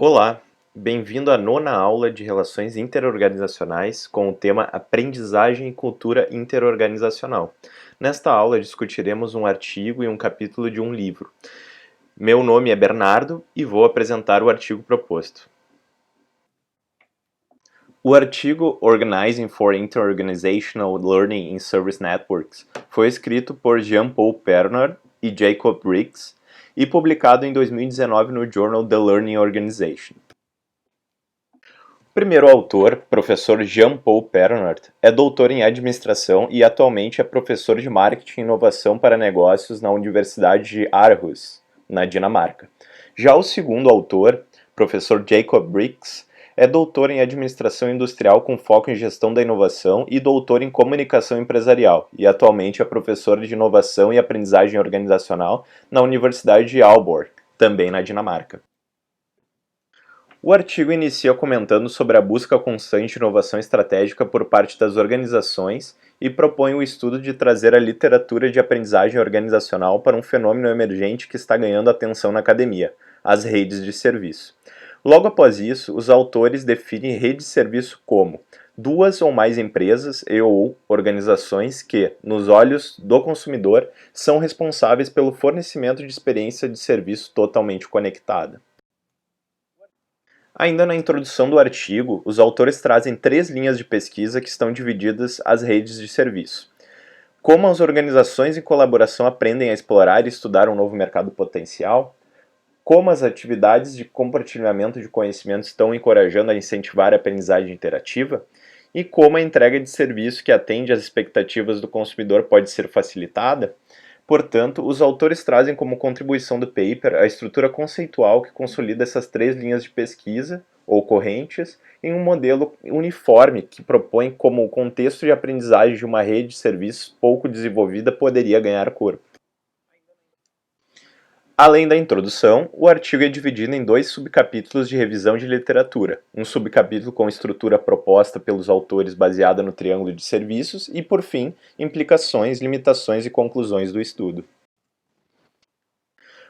Olá, bem-vindo à nona aula de Relações Interorganizacionais com o tema Aprendizagem e Cultura Interorganizacional. Nesta aula discutiremos um artigo e um capítulo de um livro. Meu nome é Bernardo e vou apresentar o artigo proposto. O artigo Organizing for Interorganizational Learning in Service Networks foi escrito por Jean-Paul Pernod e Jacob Briggs e publicado em 2019 no Journal The Learning Organization. O primeiro autor, professor Jean-Paul Pernod, é doutor em administração e atualmente é professor de marketing e inovação para negócios na Universidade de Aarhus, na Dinamarca. Já o segundo autor, professor Jacob Briggs, é doutor em administração industrial com foco em gestão da inovação e doutor em comunicação empresarial, e atualmente é professor de inovação e aprendizagem organizacional na Universidade de Aalborg, também na Dinamarca. O artigo inicia comentando sobre a busca constante de inovação estratégica por parte das organizações e propõe o estudo de trazer a literatura de aprendizagem organizacional para um fenômeno emergente que está ganhando atenção na academia, as redes de serviço. Logo após isso, os autores definem rede de serviço como duas ou mais empresas e/ou organizações que, nos olhos do consumidor, são responsáveis pelo fornecimento de experiência de serviço totalmente conectada. Ainda na introdução do artigo, os autores trazem 3 linhas de pesquisa que estão divididas às redes de serviço. Como as organizações em colaboração aprendem a explorar e estudar um novo mercado potencial, como as atividades de compartilhamento de conhecimento estão encorajando a incentivar a aprendizagem interativa, e como a entrega de serviço que atende às expectativas do consumidor pode ser facilitada. Portanto, os autores trazem como contribuição do paper a estrutura conceitual que consolida essas 3 linhas de pesquisa, ou correntes, em um modelo uniforme que propõe como o contexto de aprendizagem de uma rede de serviços pouco desenvolvida poderia ganhar corpo. Além da introdução, o artigo é dividido em 2 subcapítulos de revisão de literatura, um subcapítulo com estrutura proposta pelos autores baseada no triângulo de serviços e, por fim, implicações, limitações e conclusões do estudo.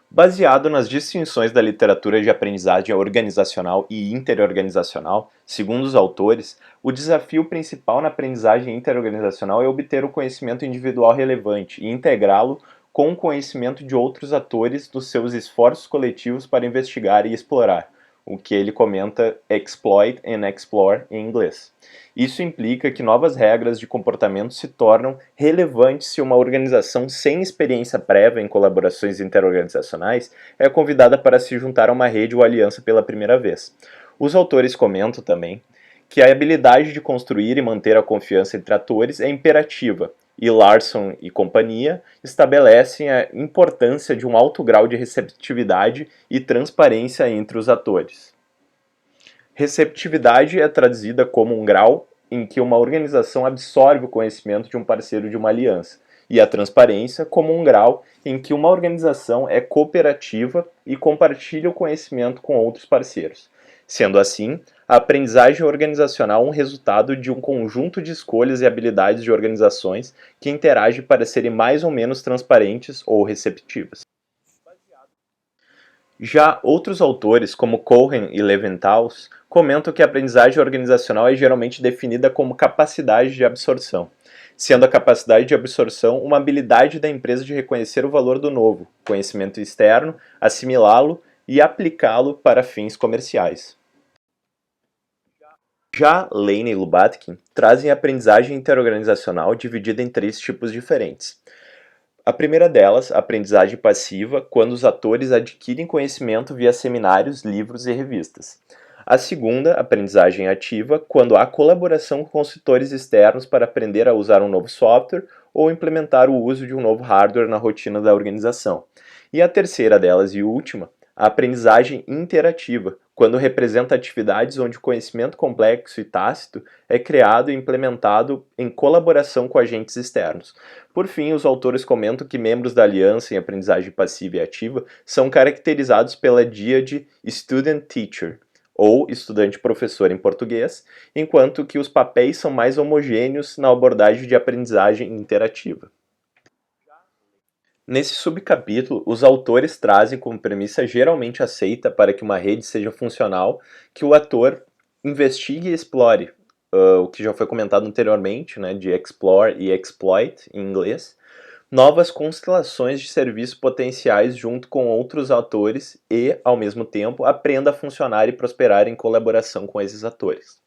Baseado nas distinções da literatura de aprendizagem organizacional e interorganizacional, segundo os autores, o desafio principal na aprendizagem interorganizacional é obter o conhecimento individual relevante e integrá-lo com o conhecimento de outros atores dos seus esforços coletivos para investigar e explorar, o que ele comenta exploit and explore em inglês. Isso implica que novas regras de comportamento se tornam relevantes se uma organização sem experiência prévia em colaborações interorganizacionais é convidada para se juntar a uma rede ou aliança pela primeira vez. Os autores comentam também que a habilidade de construir e manter a confiança entre atores é imperativa, e Larson e companhia estabelecem a importância de um alto grau de receptividade e transparência entre os atores. Receptividade é traduzida como um grau em que uma organização absorve o conhecimento de um parceiro de uma aliança, e a transparência como um grau em que uma organização é cooperativa e compartilha o conhecimento com outros parceiros. Sendo assim, a aprendizagem organizacional é um resultado de um conjunto de escolhas e habilidades de organizações que interagem para serem mais ou menos transparentes ou receptivas. Já outros autores, como Cohen e Leventhaus, comentam que a aprendizagem organizacional é geralmente definida como capacidade de absorção, sendo a capacidade de absorção uma habilidade da empresa de reconhecer o valor do novo conhecimento externo, assimilá-lo e aplicá-lo para fins comerciais. Já Lane e Lubatkin trazem a aprendizagem interorganizacional dividida em 3 tipos diferentes. A primeira delas, a aprendizagem passiva, quando os atores adquirem conhecimento via seminários, livros e revistas. A segunda, aprendizagem ativa, quando há colaboração com consultores externos para aprender a usar um novo software ou implementar o uso de um novo hardware na rotina da organização. E a terceira delas e última, a aprendizagem interativa, quando representa atividades onde o conhecimento complexo e tácito é criado e implementado em colaboração com agentes externos. Por fim, os autores comentam que membros da aliança em aprendizagem passiva e ativa são caracterizados pela díade student-teacher, ou estudante-professor em português, enquanto que os papéis são mais homogêneos na abordagem de aprendizagem interativa. Nesse subcapítulo, os autores trazem como premissa geralmente aceita para que uma rede seja funcional que o ator investigue e explore, o que já foi comentado anteriormente, né, de explore e exploit em inglês, novas constelações de serviços potenciais junto com outros atores e, ao mesmo tempo, aprenda a funcionar e prosperar em colaboração com esses atores.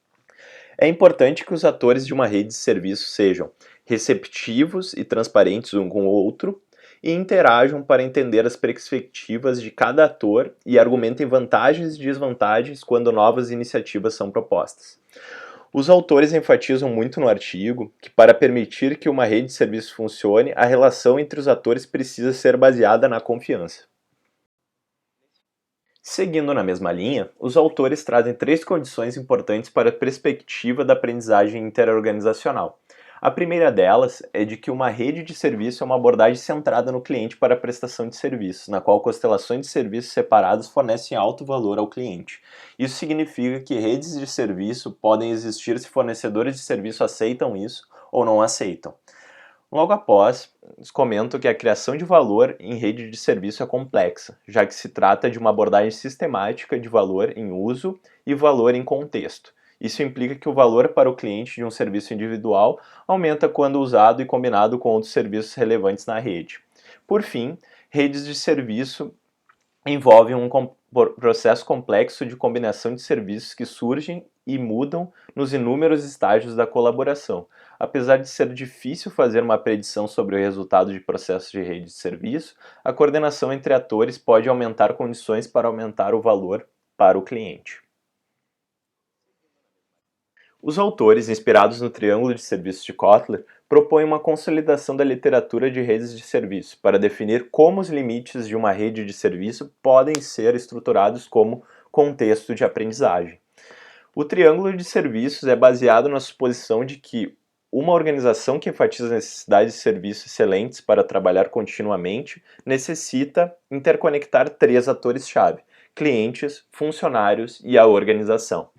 É importante que os atores de uma rede de serviços sejam receptivos e transparentes um com o outro e interajam para entender as perspectivas de cada ator e argumentem vantagens e desvantagens quando novas iniciativas são propostas. Os autores enfatizam muito no artigo que, para permitir que uma rede de serviços funcione, a relação entre os atores precisa ser baseada na confiança. Seguindo na mesma linha, os autores trazem 3 condições importantes para a perspectiva da aprendizagem interorganizacional. A primeira delas é de que uma rede de serviço é uma abordagem centrada no cliente para a prestação de serviços, na qual constelações de serviços separados fornecem alto valor ao cliente. Isso significa que redes de serviço podem existir se fornecedores de serviço aceitam isso ou não aceitam. Logo após, eles comentam que a criação de valor em rede de serviço é complexa, já que se trata de uma abordagem sistemática de valor em uso e valor em contexto. Isso implica que o valor para o cliente de um serviço individual aumenta quando usado e combinado com outros serviços relevantes na rede. Por fim, redes de serviço envolvem um processo complexo de combinação de serviços que surgem e mudam nos inúmeros estágios da colaboração. Apesar de ser difícil fazer uma predição sobre o resultado de processos de rede de serviço, a coordenação entre atores pode aumentar condições para aumentar o valor para o cliente. Os autores, inspirados no triângulo de serviços de Kotler, propõem uma consolidação da literatura de redes de serviço para definir como os limites de uma rede de serviço podem ser estruturados como contexto de aprendizagem. O triângulo de serviços é baseado na suposição de que uma organização que enfatiza a necessidade de serviços excelentes para trabalhar continuamente necessita interconectar 3 atores-chave: clientes, funcionários e a organização.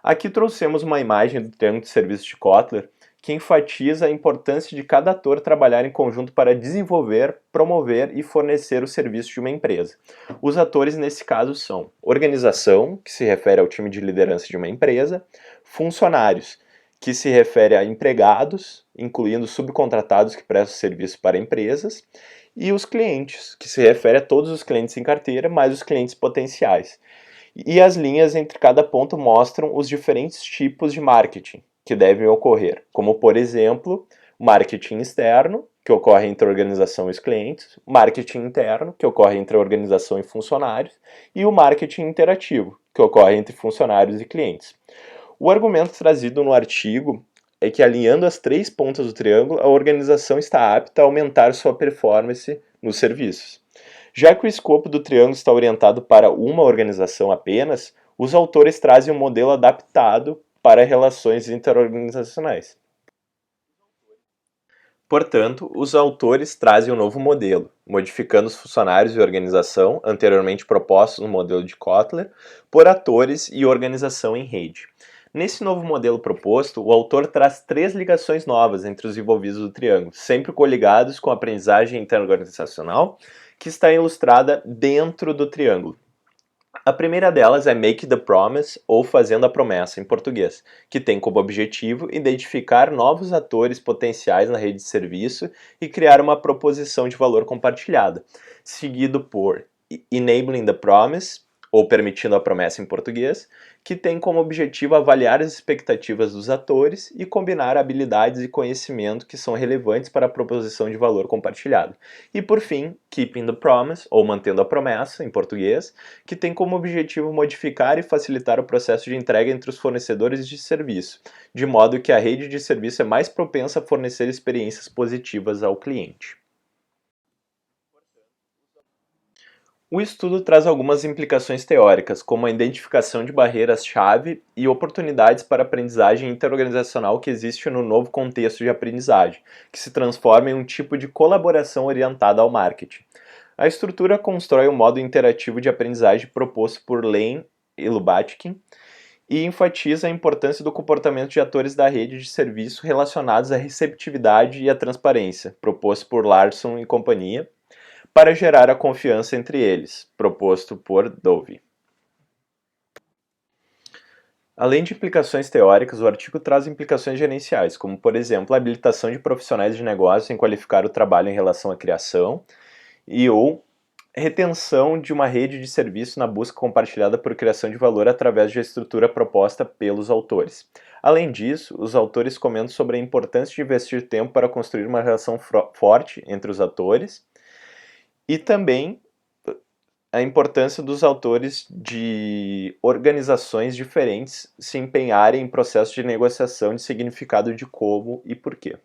Aqui trouxemos uma imagem do triângulo de serviços de Kotler que enfatiza a importância de cada ator trabalhar em conjunto para desenvolver, promover e fornecer o serviço de uma empresa. Os atores nesse caso são organização, que se refere ao time de liderança de uma empresa, funcionários, que se refere a empregados, incluindo subcontratados que prestam serviço para empresas, e os clientes, que se refere a todos os clientes em carteira, mais os clientes potenciais. E as linhas entre cada ponto mostram os diferentes tipos de marketing que devem ocorrer, como por exemplo, marketing externo, que ocorre entre a organização e os clientes, marketing interno, que ocorre entre a organização e funcionários, e o marketing interativo, que ocorre entre funcionários e clientes. O argumento trazido no artigo é que, alinhando as 3 pontas do triângulo, a organização está apta a aumentar sua performance nos serviços. Já que o escopo do triângulo está orientado para uma organização apenas, os autores trazem um modelo adaptado para relações interorganizacionais. Portanto, os autores trazem um novo modelo, modificando os funcionários e organização, anteriormente propostos no modelo de Kotler, por atores e organização em rede. Nesse novo modelo proposto, o autor traz 3 ligações novas entre os envolvidos do triângulo, sempre coligados com a aprendizagem interorganizacional, que está ilustrada dentro do triângulo. A primeira delas é Make the Promise, ou Fazendo a Promessa em português, que tem como objetivo identificar novos atores potenciais na rede de serviço e criar uma proposição de valor compartilhada, seguido por Enabling the Promise, ou Permitindo a Promessa em português, que tem como objetivo avaliar as expectativas dos atores e combinar habilidades e conhecimento que são relevantes para a proposição de valor compartilhado. E por fim, Keeping the Promise, ou Mantendo a Promessa em português, que tem como objetivo modificar e facilitar o processo de entrega entre os fornecedores de serviço, de modo que a rede de serviço é mais propensa a fornecer experiências positivas ao cliente. O estudo traz algumas implicações teóricas, como a identificação de barreiras-chave e oportunidades para a aprendizagem interorganizacional que existe no novo contexto de aprendizagem, que se transforma em um tipo de colaboração orientada ao marketing. A estrutura constrói um modo interativo de aprendizagem proposto por Lane e Lubatkin e enfatiza a importância do comportamento de atores da rede de serviço relacionados à receptividade e à transparência, proposto por Larson e companhia, para gerar a confiança entre eles, proposto por Dovey. Além de implicações teóricas, o artigo traz implicações gerenciais, como, por exemplo, a habilitação de profissionais de negócio em qualificar o trabalho em relação à criação ou retenção de uma rede de serviço na busca compartilhada por criação de valor através da estrutura proposta pelos autores. Além disso, os autores comentam sobre a importância de investir tempo para construir uma relação forte entre os atores e também a importância dos autores de organizações diferentes se empenharem em processos de negociação de significado de como e porquê.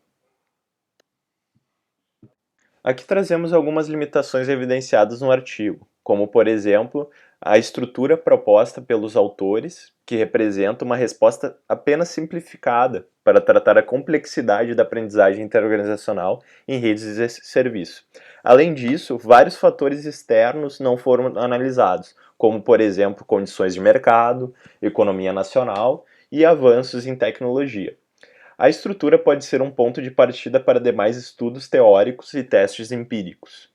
Aqui trazemos algumas limitações evidenciadas no artigo, como, por exemplo, a estrutura proposta pelos autores, que representa uma resposta apenas simplificada para tratar a complexidade da aprendizagem interorganizacional em redes de serviço. Além disso, vários fatores externos não foram analisados, como, por exemplo, condições de mercado, economia nacional e avanços em tecnologia. A estrutura pode ser um ponto de partida para demais estudos teóricos e testes empíricos.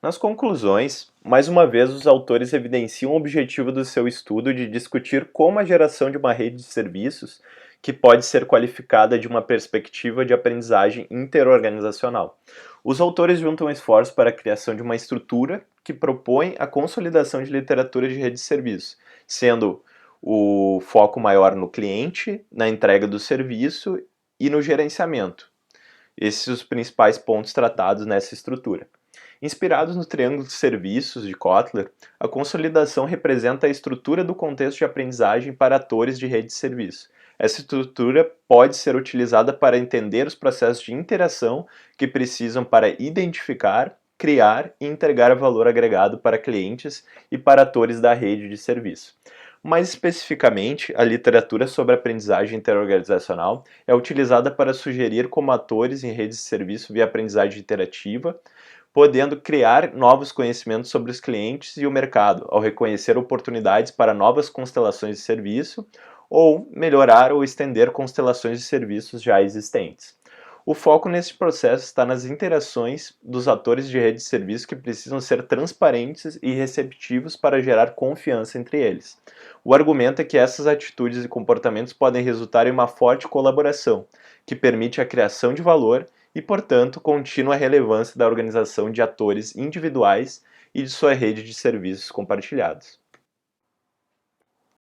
Nas conclusões, mais uma vez os autores evidenciam o objetivo do seu estudo de discutir como a geração de uma rede de serviços que pode ser qualificada de uma perspectiva de aprendizagem interorganizacional. Os autores juntam esforços para a criação de uma estrutura que propõe a consolidação de literatura de rede de serviços, sendo o foco maior no cliente, na entrega do serviço e no gerenciamento. Esses são os principais pontos tratados nessa estrutura. Inspirados no triângulo de serviços de Kotler, a consolidação representa a estrutura do contexto de aprendizagem para atores de rede de serviço. Essa estrutura pode ser utilizada para entender os processos de interação que precisam para identificar, criar e entregar valor agregado para clientes e para atores da rede de serviço. Mais especificamente, a literatura sobre aprendizagem interorganizacional é utilizada para sugerir como atores em redes de serviço via aprendizagem interativa, podendo criar novos conhecimentos sobre os clientes e o mercado, ao reconhecer oportunidades para novas constelações de serviço ou melhorar ou estender constelações de serviços já existentes. O foco nesse processo está nas interações dos atores de rede de serviço que precisam ser transparentes e receptivos para gerar confiança entre eles. O argumento é que essas atitudes e comportamentos podem resultar em uma forte colaboração, que permite a criação de valor e, portanto, contínua relevância da organização de atores individuais e de sua rede de serviços compartilhados.